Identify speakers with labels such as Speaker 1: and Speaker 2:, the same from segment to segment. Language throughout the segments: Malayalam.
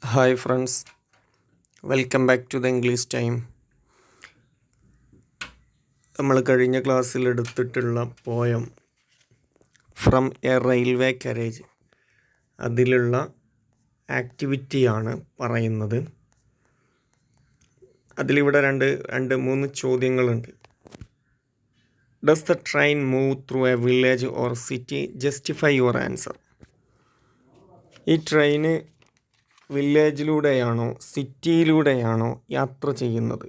Speaker 1: Hi friends, welcome back to the English time. നമ്മൾ കഴിഞ്ഞ ക്ലാസ്സിൽ എടുത്തിട്ടുള്ള poem from a railway carriage അതിലുള്ള ആക്ടിവിറ്റിയാണ് പറയുന്നത്. അതിലിവിടെ രണ്ട് മൂന്ന് ചോദ്യങ്ങളുണ്ട്. Does the train move through A village or city? Justify your answer. ഈ ട്രെയിന് വില്ലേജിലൂടെയാണോ സിറ്റിയിലൂടെയാണോ യാത്ര ചെയ്യുന്നത്?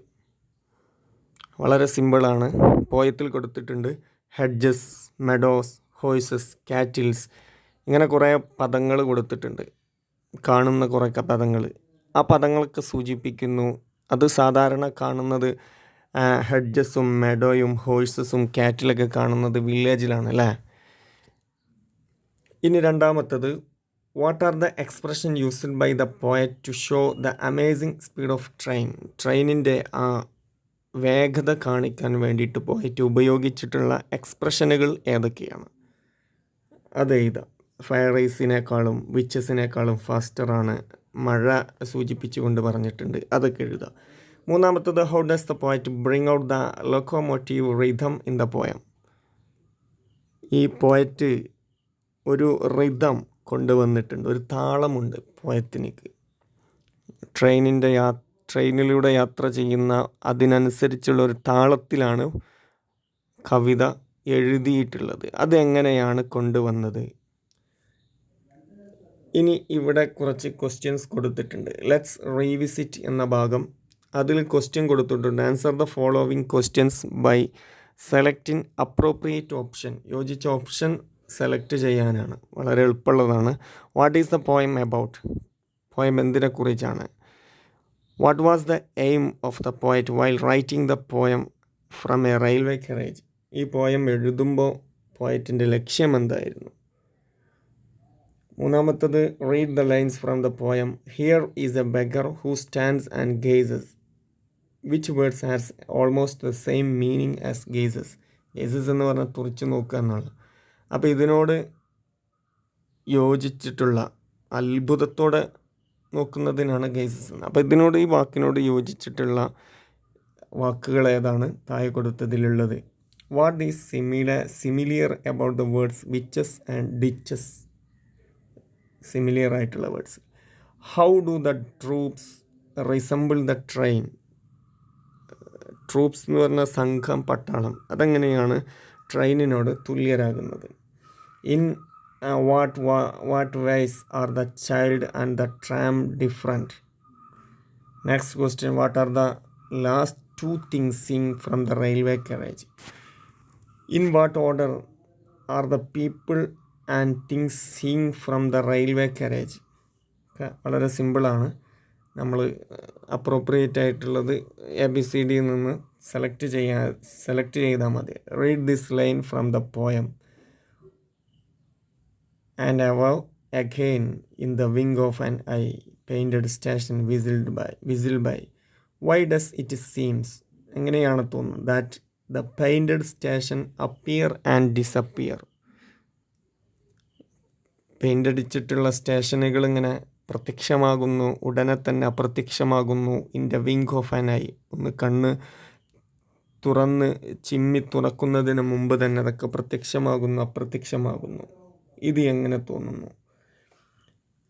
Speaker 1: വളരെ സിമ്പിളാണ്. പോയത്തിൽ കൊടുത്തിട്ടുണ്ട് ഹെഡ്ജസ്, മെഡോസ്, ഹോയ്സസ്, കാറ്റിൽസ്, ഇങ്ങനെ കുറേ പദങ്ങൾ കൊടുത്തിട്ടുണ്ട്. കാണുന്ന കുറേ പദങ്ങൾ, ആ പദങ്ങളൊക്കെ സൂചിപ്പിക്കുന്നു. അത് സാധാരണ കാണുന്നത് ഹെഡ്ജസും മെഡോയും ഹോഴ്സസും കാറ്റിലൊക്കെ കാണുന്നത് വില്ലേജിലാണ് അല്ലേ. ഇനി രണ്ടാമത്തത്, what are the expression used by the poet to show the amazing speed of train? ട്രെയിനിൻ്റെ ആ വേഗത കാണിക്കാൻ വേണ്ടിയിട്ട് പോയിട്ട് ഉപയോഗിച്ചിട്ടുള്ള എക്സ്പ്രഷനുകൾ ഏതൊക്കെയാണ്? അത് എഴുതാം. ഫയർ റേസിനേക്കാളും വിച്ചസിനേക്കാളും ഫാസ്റ്ററാണ്, മഴ സൂചിപ്പിച്ചുകൊണ്ട് പറഞ്ഞിട്ടുണ്ട്, അതൊക്കെ എഴുതാം. മൂന്നാമത്തത്, how does the poet bring out the ലൊക്കോമോട്ടീവ് rhythm in the poem? ഈ പോയറ്റ് ഒരു റിഥം കൊണ്ടുവന്നിട്ടുണ്ട്, ഒരു താളമുണ്ട് പോയത്തിനിക്ക്. ട്രെയിനിലൂടെ യാത്ര ചെയ്യുന്ന അതിനനുസരിച്ചുള്ള ഒരു താളത്തിലാണ് കവിത എഴുതിയിട്ടുള്ളത്. അതെങ്ങനെയാണ് കൊണ്ടുവന്നത്? ഇനി ഇവിടെ കുറച്ച് ക്വസ്റ്റ്യൻസ് കൊടുത്തിട്ടുണ്ട്. ലെറ്റ്സ് റീവിസിറ്റ് എന്ന ഭാഗം, അതിൽ ക്വസ്റ്റ്യൻ കൊടുത്തിട്ടുണ്ട്. Answer the following questions by selecting appropriate option. യോജിച്ച ഓപ്ഷൻ സെലക്ട് ചെയ്യാനാണ്, വളരെ എളുപ്പമുള്ളതാണ്. What is the poem about? Poem എന്തിനെക്കുറിച്ചാണ്? What was the aim of the poet while writing the poem from a railway carriage? ഈ പോയം എഴുതുമ്പോൾ പോയറ്റിൻ്റെ ലക്ഷ്യം എന്തായിരുന്നു? മൂന്നാമത്തത്, read the lines from the poem. Here is a beggar who stands and gazes. Which words has almost the same meaning as gases? Gases എന്ന് പറഞ്ഞാൽ തുറച്ചു നോക്കുക എന്നാണ്. അപ്പോൾ ഇതിനോട് യോജിച്ചിട്ടുള്ള, അത്ഭുതത്തോടെ നോക്കുന്നതിനാണ് ഗേസസ് എന്ന്. അപ്പോൾ ഇതിനോട്, ഈ വാക്കിനോട് യോജിച്ചിട്ടുള്ള വാക്കുകൾ ഏതാണ് താഴെ കൊടുത്തതിലുള്ളത്? What is similar about the words witches and ditches? Similar ആയിട്ടുള്ള words. How do the troops resemble the train? Troops എന്ന് പറഞ്ഞ സംഘം, പട്ടാളം, അതെങ്ങനെയാണ് ട്രെയിനിനോട് തുല്യരാകുന്നത്? In what ways are the child and the tramp different? Next question, what are the last two things seen from the railway carriage? In what order are the people and things seen from the railway carriage? വളരെ സിമ്പിളാണ്. നമ്മൾ അപ്രോപ്രിയേറ്റ് ആയിട്ടുള്ളത് ABCD നിന്ന് സെലക്ട് ചെയ്താൽ മതി. Read this line from the poem. And above again in the wing of an eye painted station whistled by. Why does it seems? എങ്ങനെയാണ് തോന്നുന്നത്? that the painted station appear and disappear. Paint അടിച്ചിട്ടുള്ള സ്റ്റേഷനുകൾ ഇങ്ങനെ പ്രത്യക്ഷമാകുന്നു, ഉടനെ തന്നെ അപ്രത്യക്ഷമാകുന്നു. In the wink of an eye, ഒന്ന് കണ്ണ് തുറന്ന് ചിമ്മി തുറക്കുന്നതിന് മുമ്പ് തന്നെ അതൊക്കെ പ്രത്യക്ഷമാകുന്നു, അപ്രത്യക്ഷമാകുന്നു. ഇത് എങ്ങനെ തോന്നുന്നു?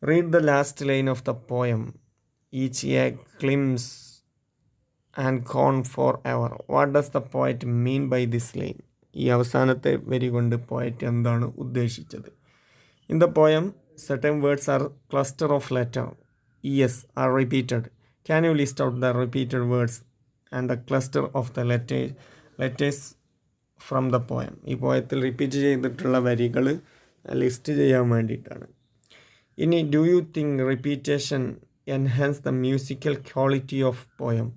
Speaker 1: Read the last line of the poem. Each a glimpse and gone for ever. What does the poet mean by this line? ഈ അവസാനത്തെ വരി കൊണ്ട് പോയറ്റ് എന്താണ് ഉദ്ദേശിച്ചത്? In the poem, certain words are cluster of letter es are repeated. Can you list out the repeated words and the cluster of the letters from the poem? ഈ പോയത്തിൽ റിപ്പീറ്റ് ചെയ്തിട്ടുള്ള വരികൾ ലിസ്റ്റ് ചെയ്യാൻ വേണ്ടിയിട്ടാണ്. ഇനി, do you think repetition enhance the musical quality of poem?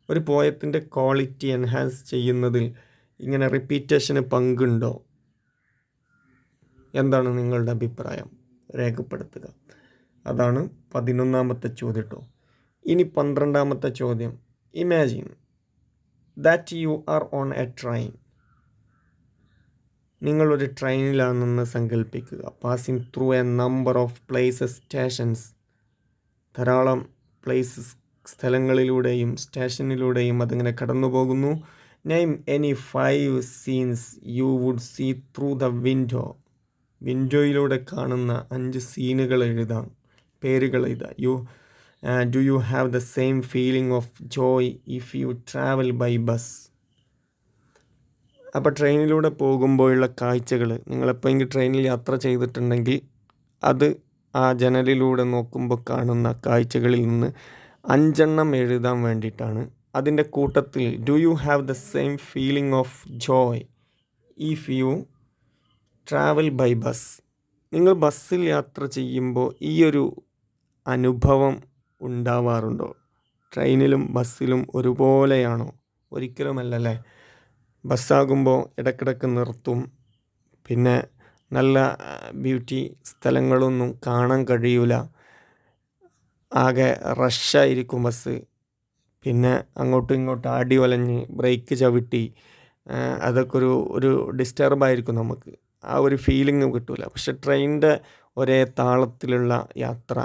Speaker 1: ഒരു പോയത്തിൻ്റെ ക്വാളിറ്റി എൻഹാൻസ് ചെയ്യുന്നതിൽ ഇങ്ങനെ റിപ്പീറ്റേഷന് പങ്കുണ്ടോ? എന്താണ് നിങ്ങളുടെ അഭിപ്രായം? രേഖപ്പെടുത്തുക. അതാണ് 11ാമത്തെ ചോദ്യം കേട്ടോ. ഇനി 12ാമത്തെ ചോദ്യം, imagine that you are on a train. നിങ്ങളൊരു ട്രെയിനിലാണെന്ന് സങ്കല്പിക്കുക. Passing through a number of places, stations. ധാരാളം പ്ലേസസ്, സ്ഥലങ്ങളിലൂടെയും സ്റ്റേഷനിലൂടെയും അതിങ്ങനെ കടന്നു പോകുന്നു. Name any 5 scenes you would see through the window. വിൻഡോയിലൂടെ കാണുന്ന 5 സീനുകൾ എഴുതാം, പേരുകൾ എഴുതാം. Do you have the same feeling of joy if you travel by bus. അപ്പോൾ ട്രെയിനിലൂടെ പോകുമ്പോഴുള്ള കാഴ്ചകൾ, നിങ്ങളെപ്പോഴെങ്കിലും ട്രെയിനിൽ യാത്ര ചെയ്തിട്ടുണ്ടെങ്കിൽ അത് ആ ജനലിലൂടെ നോക്കുമ്പോൾ കാണുന്ന കാഴ്ചകളിൽ നിന്ന് 5 എഴുതാൻ വേണ്ടിയിട്ടാണ്. അതിൻ്റെ കൂട്ടത്തിൽ do you have the same feeling of joy if you travel by bus. നിങ്ങൾ ബസ്സിൽ യാത്ര ചെയ്യുമ്പോൾ ഈ ഒരു അനുഭവം ഉണ്ടാവാറുണ്ടോ? ട്രെയിനിലും ബസ്സിലും ഒരുപോലെയാണോ? ഒരിക്കലുമല്ലല്ലേ. ബസ്സാകുമ്പോൾ ഇടയ്ക്കിടയ്ക്ക് നിർത്തും, പിന്നെ നല്ല ബ്യൂട്ടി സ്ഥലങ്ങളൊന്നും കാണാൻ കഴിയൂല, ആകെ റഷായിരിക്കും ബസ്. പിന്നെ അങ്ങോട്ടും ഇങ്ങോട്ടും ആടി വലഞ്ഞ് ബ്രേക്ക് ചവിട്ടി അതൊക്കെ ഒരു ഡിസ്റ്റർബായിരിക്കും നമുക്ക്. ആ ഒരു ഫീലിംഗ് കിട്ടില്ല. പക്ഷെ ട്രെയിനിൻ്റെ ഒരേ താളത്തിലുള്ള യാത്ര,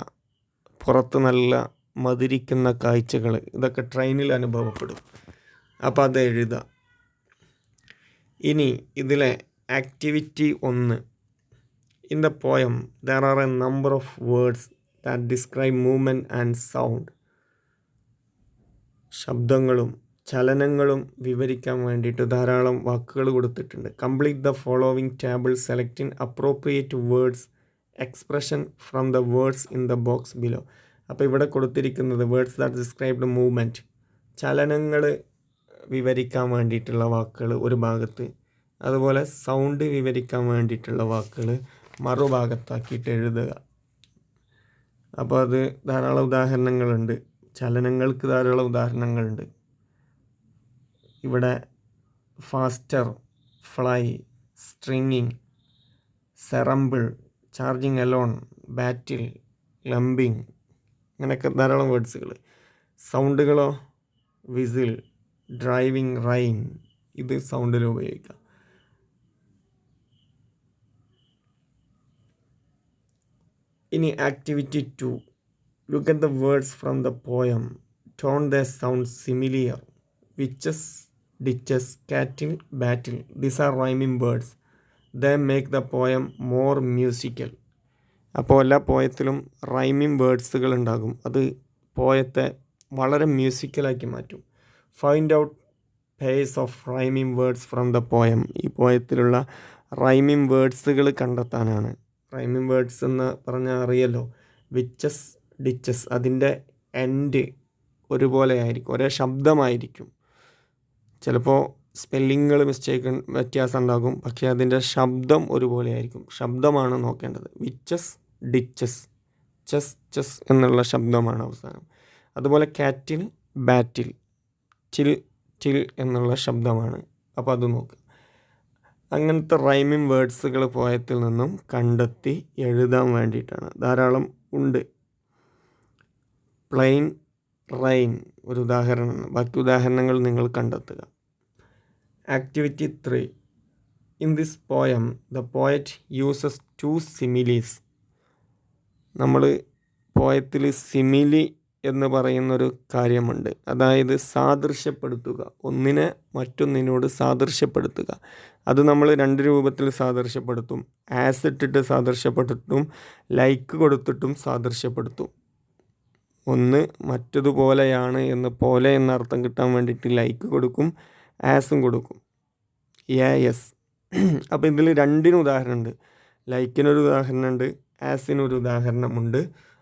Speaker 1: പുറത്ത് നല്ല മധുരിക്കുന്ന കാഴ്ചകൾ, ഇതൊക്കെ ട്രെയിനിൽ അനുഭവപ്പെടും. അപ്പോൾ അത് എഴുതാം. ഇനി ഇതിലെ activity 1. In the poem there are a number of words that describe movement and sound. ശബ്ദങ്ങളും ചലനങ്ങളും വിവരിക്കാൻ വേണ്ടിയിട്ട് ധാരാളം വാക്കുകൾ കൊടുത്തിട്ടുണ്ട്. Complete the following table selecting appropriate words expression from the words in the box below. അപ്പോൾ ഇവിടെ കൊടുത്തിരിക്കുന്നത് വേർഡ്സ് ദാറ്റ് ഡിസ്ക്രൈബ്ഡ് മൂവ്മെൻറ്റ്, ചലനങ്ങൾ വിവരിക്കാൻ വേണ്ടിയിട്ടുള്ള വാക്കുകൾ ഒരു ഭാഗത്ത്, അതുപോലെ സൗണ്ട് വിവരിക്കാൻ വേണ്ടിയിട്ടുള്ള വാക്കുകൾ മറുഭാഗത്താക്കിയിട്ട് എഴുതുക. അപ്പോൾ അത് ധാരാളം ഉദാഹരണങ്ങളുണ്ട്. ചലനങ്ങൾക്ക് ധാരാളം ഉദാഹരണങ്ങളുണ്ട്. ഇവിടെ faster, fly, stringing, scramble, charging along, battle, lumping, അങ്ങനെയൊക്കെ ധാരാളം വേർഡ്സുകൾ. സൗണ്ടുകളോ വിസിൽ, ഡ്രൈവിങ്, റൈൻ, ഇത് സൗണ്ടിൽ ഉപയോഗിക്കാം. ഇനി activity 2. Look at the words from the poem. Tone the sound similar. Witches, ditches, cattle, battle. These are rhyming words. They make the poem more musical. അപ്പോൾ എല്ലാ പോയത്തിലും റൈമിംഗ് വേർഡ്സുകൾ ഉണ്ടാകും. അത് പോയത്തെ വളരെ മ്യൂസിക്കലാക്കി മാറ്റും. Find out purse of rhyming words from the poem. ഈ പോയത്തിലുള്ള റൈമിംഗ് വേർഡ്സുകൾ കണ്ടെത്താനാണ്. റൈമിംഗ് വേർഡ്സ് എന്ന് പറഞ്ഞാൽ അറിയല്ലോ. വിച്ചസ്, ഡിച്ചസ്, അതിൻ്റെ എൻഡ് ഒരുപോലെ ആയിരിക്കും, ഒരേ ശബ്ദമായിരിക്കും. ചിലപ്പോൾ സ്പെല്ലിങ്ങുകൾ വ്യത്യാസം ഉണ്ടാകും, പക്ഷേ അതിൻ്റെ ശബ്ദം ഒരുപോലെ ആയിരിക്കും. ശബ്ദമാണ് നോക്കേണ്ടത്. വിച്ചസ്, ഡിച്ചസ്, ചെസ്, ചെസ് എന്നുള്ള ശബ്ദമാണ് അവസാനം. അതുപോലെ കാറ്റിൽ, ബാറ്റിൽ, ചിൽ, ടിൽ എന്നുള്ള ശബ്ദമാണ്. അപ്പോൾ അത് നോക്കുക. അങ്ങനത്തെ റൈമിംഗ് വേർഡ്സുകൾ പോയത്തിൽ നിന്നും കണ്ടെത്തി എഴുതാൻ വേണ്ടിയിട്ടാണ്. ധാരാളം ഉണ്ട്. പ്ലെയിൻ, റെയിൻ ഒരു ഉദാഹരണമാണ്. ബാക്കി ഉദാഹരണങ്ങൾ നിങ്ങൾ കണ്ടെത്തുക. Activity 3. In this poem the poet uses 2 similes. നമ്മൾ പോയത്തിൽ സിമിലി എന്ന് പറയുന്നൊരു കാര്യമുണ്ട്. അതായത് സാദൃശ്യപ്പെടുത്തുക, ഒന്നിനെ മറ്റൊന്നിനോട് സാദൃശ്യപ്പെടുത്തുക. അത് നമ്മൾ 2 രൂപത്തിൽ സാദൃശ്യപ്പെടുത്തും. ആസ് ഇട്ടിട്ട് സാദൃശ്യപ്പെടുത്തും, ലൈക്ക് കൊടുത്തിട്ടും സാദൃശ്യപ്പെടുത്തും. ഒന്ന് മറ്റതുപോലെയാണ് എന്ന്, പോലെ എന്ന അർത്ഥം കിട്ടാൻ വേണ്ടിയിട്ട് ലൈക്ക് കൊടുക്കും, ആസും കൊടുക്കും, എസ്. അപ്പോൾ ഇതിൽ 2 ഉദാഹരണമുണ്ട്. ലൈക്കിനൊരു ഉദാഹരണമുണ്ട്, ആസിനൊരു ഉദാഹരണമുണ്ട്.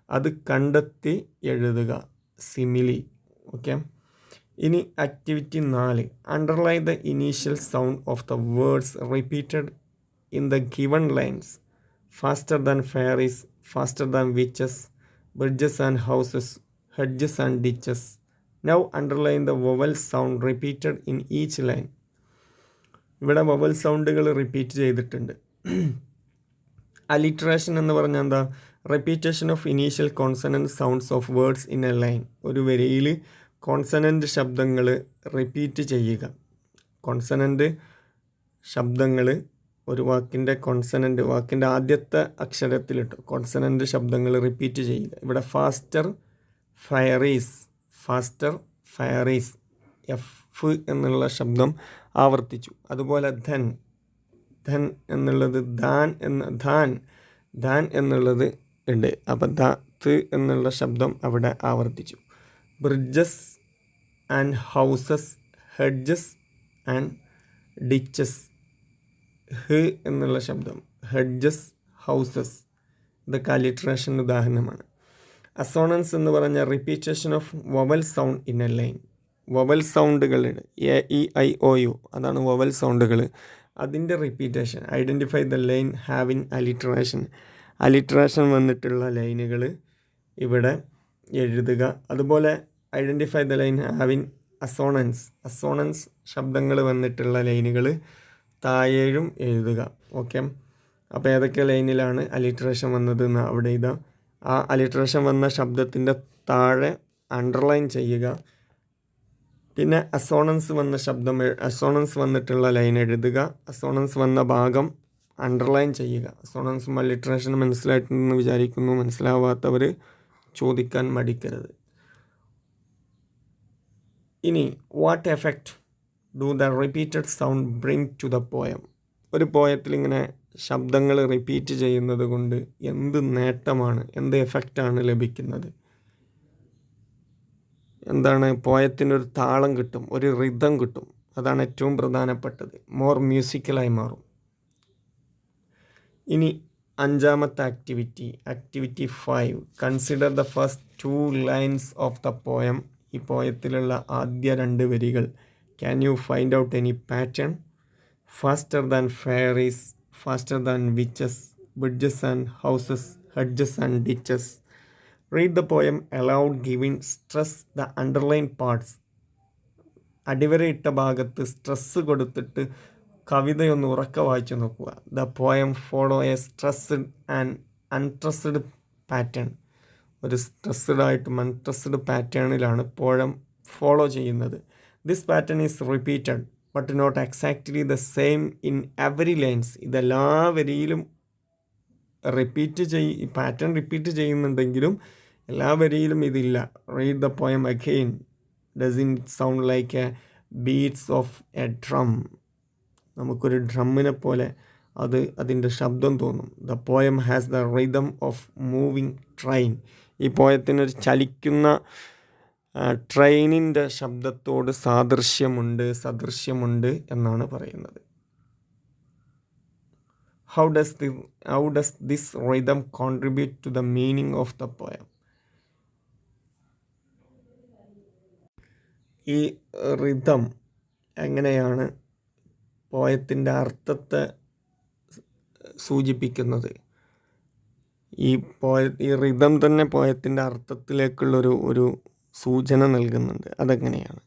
Speaker 1: അത് കണ്ടെത്തി എഴുതുക, സിമിലി. ഓക്കെ. ഇനി activity 4. Underline the initial sound of the words repeated in the given lines. Faster than fairies, faster than witches, bridges and houses, hedges and ditches. Now underline the vowel sound repeated in each line. ഇവിടെ വവൽ സൗണ്ടുകൾ റിപ്പീറ്റ് ചെയ്തിട്ടുണ്ട്. അലിട്രേഷൻ എന്ന് പറഞ്ഞാൽ എന്താ? Repetition of initial consonant sounds of words in a line. ഒരു വരിയിൽ കോൺസണൻറ്റ് ശബ്ദങ്ങൾ റിപ്പീറ്റ് ചെയ്യുക. കോൺസണൻറ്റ് ശബ്ദങ്ങൾ, ഒരു വാക്കിൻ്റെ കോൺസണൻറ്റ്, വാക്കിൻ്റെ ആദ്യത്തെ അക്ഷരത്തിലിട്ട് കോൺസണൻറ്റ് ശബ്ദങ്ങൾ റിപ്പീറ്റ് ചെയ്യുക. ഇവിടെ ഫാസ്റ്റർ, ഫയറീസ്, ഫാസ്റ്റർ, ഫയറീസ്. എഫ് എന്നുള്ള ശബ്ദം ആവർത്തിച്ചു. അതുപോലെ ധൻ, ധൻ എന്നുള്ളത് ധാൻ എന്നുള്ളത് ഉണ്ട്. അപ്പം ത് എന്നുള്ള ശബ്ദം അവിടെ ആവർത്തിച്ചു. Bridges and houses, hedges and ditches. ഹ് എന്നുള്ള ശബ്ദം, ഹെഡ്ജസ്, ഹൗസസ്, ഇതൊക്കെ അലിട്രേഷൻ ഉദാഹരണമാണ്. അസോണൻസ് എന്ന് പറഞ്ഞാൽ repetition of vowel sound in a line. Vowel സൗണ്ടുകളുടെ A E I O U, അതാണ് വൊവൽ സൗണ്ടുകൾ. അതിൻ്റെ repetition. Identify the line having alliteration. Alliteration വന്നിട്ടുള്ള ലൈനുകൾ ഇവിടെ എഴുതുക. അതുപോലെ identify the line having assonance. Assonance ശബ്ദങ്ങൾ വന്നിട്ടുള്ള ലൈനുകൾ താഴെയും എഴുതുക. ഓക്കെ, അപ്പോൾ ഏതൊക്കെ ലൈനിലാണ് അലിട്രേഷൻ വന്നത് എന്ന് അവിടെ ഇതാ. ആ അലിട്രേഷൻ വന്ന ശബ്ദത്തിൻ്റെ താഴെ അണ്ടർലൈൻ ചെയ്യുക. പിന്നെ അസോണൻസ് വന്ന ശബ്ദം, അസോണൻസ് വന്നിട്ടുള്ള ലൈൻ എഴുതുക. അസോണൻസ് വന്ന ഭാഗം അണ്ടർലൈൻ ചെയ്യുക. അസോണൻസും അലിട്രേഷനും മനസ്സിലായിട്ടുണ്ടെന്ന് വിചാരിക്കുന്നു. മനസ്സിലാവാത്തവർ ചോദിക്കാൻ മടിക്കരുത്. ഇനി what effect do the repeated sound bring to the poem. ഒരു പോയത്തിൽ ഇങ്ങനെ ശബ്ദങ്ങൾ റിപ്പീറ്റ് ചെയ്യുന്നത് കൊണ്ട് എന്ത് നേട്ടമാണ്, എന്ത് എഫക്റ്റാണ് ലഭിക്കുന്നത്? എന്താണ്? പോയത്തിനൊരു താളം കിട്ടും, ഒരു റിതം കിട്ടും. അതാണ് ഏറ്റവും പ്രധാനപ്പെട്ടത്. മോർ മ്യൂസിക്കലായി മാറും. ഇനി അഞ്ചാമത്തെ activity 5. Consider the first 2 lines of the poem. ഈ പോയത്തിലുള്ള ആദ്യ 2 വരികൾ. Can you find out any pattern? Faster than fairies, faster than witches, bridges and houses, hedges and ditches. Read the poem aloud giving stress the underline parts. അടിവരയിട്ട ഭാഗത്ത് സ്ട്രെസ് കൊടുത്തിട്ട് കവിതയൊന്ന് ഉറക്കെ വായിച്ചു നോക്കുക. The poem follow a stressed and unstressed pattern. ഒരു സ്ട്രെസ്ഡ് ആയിട്ടും അൺട്രസ്ഡ് പാറ്റേണിലാണ് പോയം ഫോളോ ചെയ്യുന്നത്. This pattern is repeated but not exactly the same in every lines. ഇതെല്ലാ വരിയിലും പാറ്റേൺ റിപ്പീറ്റ് ചെയ്യുന്നുണ്ടെങ്കിലും എല്ലാ വരിയിലും ഇതില്ല. Read the poem again. Doesn't it sound like a beats of a drum. നമുക്കൊരു ഡ്രമ്മിനെ പോലെ അതിൻ്റെ ശബ്ദം തോന്നും. The poem has the rhythm of moving train. ഈ പോയത്തിനൊരു ചലിക്കുന്ന ട്രെയിനിൻ്റെ ശബ്ദത്തോട് സദൃശ്യമുണ്ട് എന്നാണ് പറയുന്നത്. How does this rhythm contribute to the meaning of the poem? ഈ റിതം എങ്ങനെയാണ് പോയത്തിൻ്റെ അർത്ഥത്തെ സൂചിപ്പിക്കുന്നത്? ഈ റിതം തന്നെ പോയത്തിൻ്റെ അർത്ഥത്തിലേക്കുള്ളൊരു സൂചന നൽകുന്നുണ്ട്. അതെങ്ങനെയാണ്?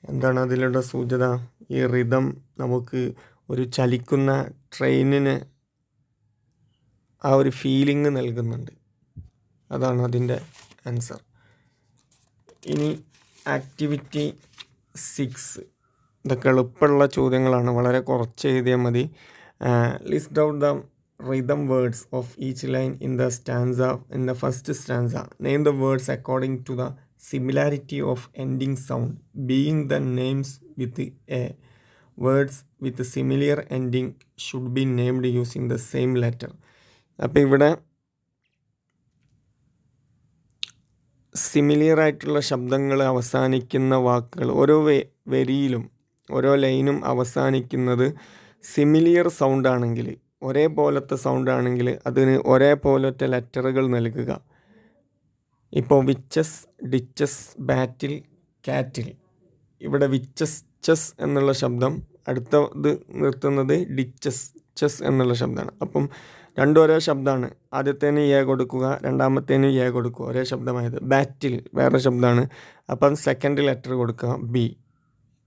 Speaker 1: എന്താണ് അതിലുള്ള സൂചന? ഈ റിതം നമുക്ക് ഒരു ചലിക്കുന്ന ട്രെയിനിന് ആ ഒരു ഫീലിംഗ് നൽകുന്നുണ്ട്. അതാണ് അതിൻ്റെ ആൻസർ. ഇനി ആക്ടിവിറ്റി 6. ഇതൊക്കെ എളുപ്പമുള്ള ചോദ്യങ്ങളാണ്, വളരെ കുറച്ച് എഴുതിയാൽ മതി. List out the rhythm words of each line in the first stanza. Name the words according to the similarity of ending sound, being the names with a. Words with similar ending should be named using the same letter. അപ്പോൾ ഇവിടെ സിമിലിയർ ആയിട്ടുള്ള ശബ്ദങ്ങൾ അവസാനിക്കുന്ന വാക്കുകൾ, ഓരോ വരിയിലും ഓരോ ലൈനും അവസാനിക്കുന്നത് സിമിലിയർ സൗണ്ട് ആണെങ്കിൽ, ഒരേപോലത്തെ സൗണ്ട് ആണെങ്കിൽ അതിന് ഒരേപോലത്തെ ലെറ്ററുകൾ നൽകുക. ഇപ്പോൾ വിച്ചസ്, ഡിച്ചസ്, ബാറ്റിൽ, കാറ്റിൽ. ഇവിടെ വിച്ചസ് ചെസ് എന്നുള്ള ശബ്ദം, അടുത്തത് നിർത്തുന്നത് ഡിച്ചസ് ചെസ് എന്നുള്ള ശബ്ദമാണ്. അപ്പം രണ്ടും ഒരേ ശബ്ദമാണ്. ആദ്യത്തേന് എ കൊടുക്കുക, രണ്ടാമത്തേന് എ കൊടുക്കുക, ഒരേ ശബ്ദമായത്. ബാറ്റിൽ വേറെ ശബ്ദമാണ്, അപ്പം സെക്കൻഡ് ലെറ്റർ കൊടുക്കുക ബി.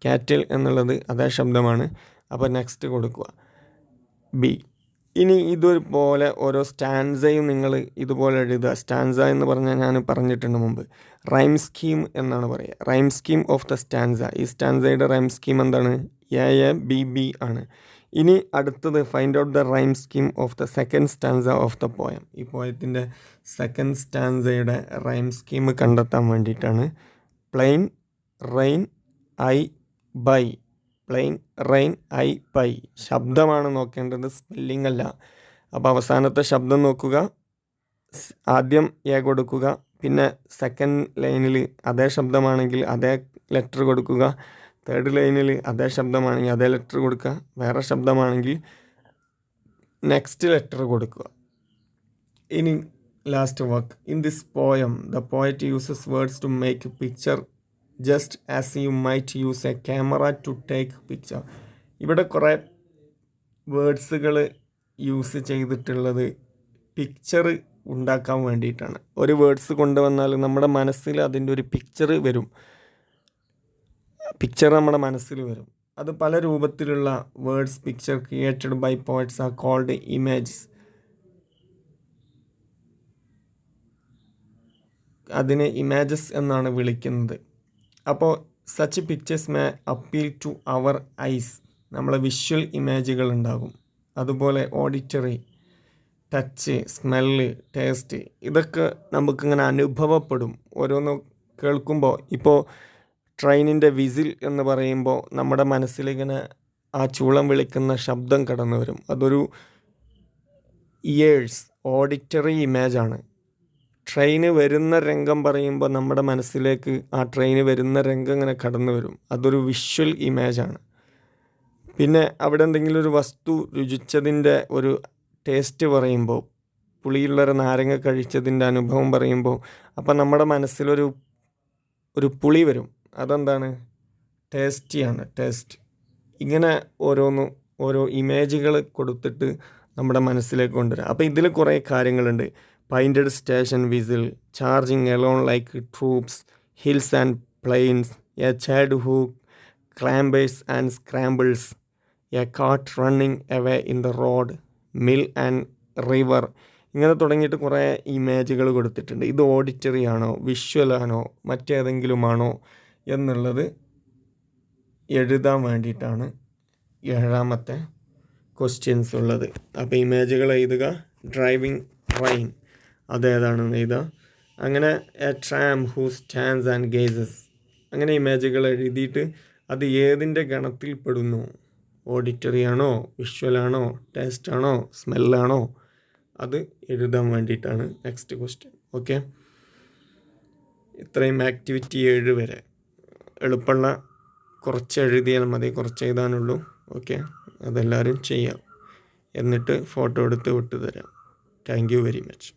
Speaker 1: കാറ്റിൽ എന്നുള്ളത് അതേ ശബ്ദമാണ്, അപ്പോൾ നെക്സ്റ്റ് കൊടുക്കുക ബി. ഇനി ഇതുപോലെ ഓരോ സ്റ്റാൻസയും നിങ്ങൾ ഇതുപോലെ എഴുതുക. സ്റ്റാൻസ എന്ന് പറഞ്ഞാൽ ഞാൻ പറഞ്ഞിട്ടുണ്ട് മുമ്പ്. റൈം സ്കീം എന്നാണ് പറയുക. Rhyme scheme of the stanza. ഈ സ്റ്റാൻസയുടെ റൈം സ്കീം എന്താണ്? എ എ ബി ബി ആണ്. ഇനി അടുത്തത് find out the rhyme scheme of the second stanza of the poem. ഈ പോയത്തിൻ്റെ സെക്കൻഡ് സ്റ്റാൻസയുടെ റൈം സ്കീം കണ്ടെത്താൻ വേണ്ടിയിട്ടാണ്. Plain rain eye by. Plain rain eye by ശബ്ദമാണ് നോക്കേണ്ടത്, സ്പെല്ലിംഗ് അല്ല. അപ്പോൾ അവസാനത്തെ ശബ്ദം നോക്കുക, ആദ്യം എ കൊടുക്കുക, പിന്നെ സെക്കൻഡ് ലൈനിൽ അതേ ശബ്ദമാണെങ്കിൽ അതേ ലെറ്റർ കൊടുക്കുക, തേർഡ് ലൈനിൽ അതേ ശബ്ദമാണെങ്കിൽ അതേ ലെറ്റർ കൊടുക്കുക, വേറെ ശബ്ദമാണെങ്കിൽ നെക്സ്റ്റ് ലെറ്റർ കൊടുക്കുക. ഇനി last work. In this poem the poet uses words to make picture just as you might use a camera to take picture. ഇവിടെ കുറേ വേർഡ്സുകൾ യൂസ് ചെയ്തിട്ടുള്ളത് പിക്ചർ ഉണ്ടാക്കാൻ വേണ്ടിയിട്ടാണ്. ഒരു വേർഡ്സ് കൊണ്ടുവന്നാൽ നമ്മുടെ മനസ്സിൽ അതിൻ്റെ ഒരു പിക്ചർ വരും. പിക്ചർ നമ്മുടെ മനസ്സിൽ വരും. അത് പല രൂപത്തിലുള്ള words picture created by poets are called images. അതിനെ ഇമേജസ് എന്നാണ് വിളിക്കുന്നത്. അപ്പോൾ such pictures may appeal to our eyes. നമ്മളെ വിഷ്വൽ ഇമേജുകൾ ഉണ്ടാകും. അതുപോലെ ഓഡിറ്ററി, ടച്ച്, സ്മെല്ല്, ടേസ്റ്റ്, ഇതൊക്കെ നമുക്കിങ്ങനെ അനുഭവപ്പെടും ഓരോന്ന് കേൾക്കുമ്പോൾ. ഇപ്പോൾ ട്രെയിനിൻ്റെ വിസിൽ എന്ന് പറയുമ്പോൾ നമ്മുടെ മനസ്സിലിങ്ങനെ ആ ചൂളം വിളിക്കുന്ന ശബ്ദം കടന്നു വരും. അതൊരു ഇയേഴ്സ് ഓഡിറ്ററി ഇമേജാണ്. ട്രെയിന് വരുന്ന രംഗം പറയുമ്പോൾ നമ്മുടെ മനസ്സിലേക്ക് ആ ട്രെയിന് വരുന്ന രംഗം ഇങ്ങനെ കടന്നു വരും. അതൊരു വിഷ്വൽ ഇമേജാണ്. പിന്നെ അവിടെ എന്തെങ്കിലും ഒരു വസ്തു രുചിച്ചതിൻ്റെ ഒരു ടേസ്റ്റ് പറയുമ്പോൾ, പുളിയുള്ളൊരു നാരങ്ങ കഴിച്ചതിൻ്റെ അനുഭവം പറയുമ്പോൾ, അപ്പം നമ്മുടെ മനസ്സിലൊരു പുളി വരും. അതെന്താണ്? ടേസ്റ്റിയാണ്, ടേസ്റ്റ്. ഇങ്ങനെ ഓരോ ഇമേജുകൾ കൊടുത്തിട്ട് നമ്മുടെ മനസ്സിലേക്ക് കൊണ്ടുവരാം. അപ്പോൾ ഇതിൽ കുറേ കാര്യങ്ങളുണ്ട്. Painted station whistle, charging along like troops, hills and plains, a child who clambers and scrambles, a cart running away in the road, mill and river. ഇങ്ങനെ തുടങ്ങിയിട്ട് കുറേ ഇമേജുകൾ കൊടുത്തിട്ടുണ്ട്. ഇത് ഓഡിറ്ററി ആണോ, വിഷ്വലാണോ, മറ്റേതെങ്കിലുമാണോ എന്നുള്ളത് എഴുതാൻ വേണ്ടിയിട്ടാണ് 7ാമത്തെ ക്വസ്റ്റ്യൻസ് ഉള്ളത്. അപ്പോൾ ഇമേജുകൾ എഴുതുക. ഡ്രൈവിംഗ് റെയിൻ അതേതാണെന്ന് എഴുതുക. അങ്ങനെ a tramp who stands and gazes. അങ്ങനെ ഇമേജുകൾ എഴുതിയിട്ട് അത് ഏതിൻ്റെ ഗണത്തിൽ പെടുന്നു? ഓഡിറ്ററി ആണോ, വിഷ്വലാണോ, ടേസ്റ്റാണോ, സ്മെല്ലാണോ, അത് എഴുതാൻ വേണ്ടിയിട്ടാണ് നെക്സ്റ്റ് ക്വസ്റ്റ്യൻ. ഓക്കെ, ഇത്രയും ആക്ടിവിറ്റി 7 വരെ. എളുപ്പമുള്ള കുറച്ച് എഴുതിയാൽ മതി, കുറച്ച് എഴുതാനുള്ളൂ. ഓക്കെ, അതെല്ലാവരും ചെയ്യാം. എന്നിട്ട് ഫോട്ടോ എടുത്ത് വിട്ടു തരാം. Thank you very much.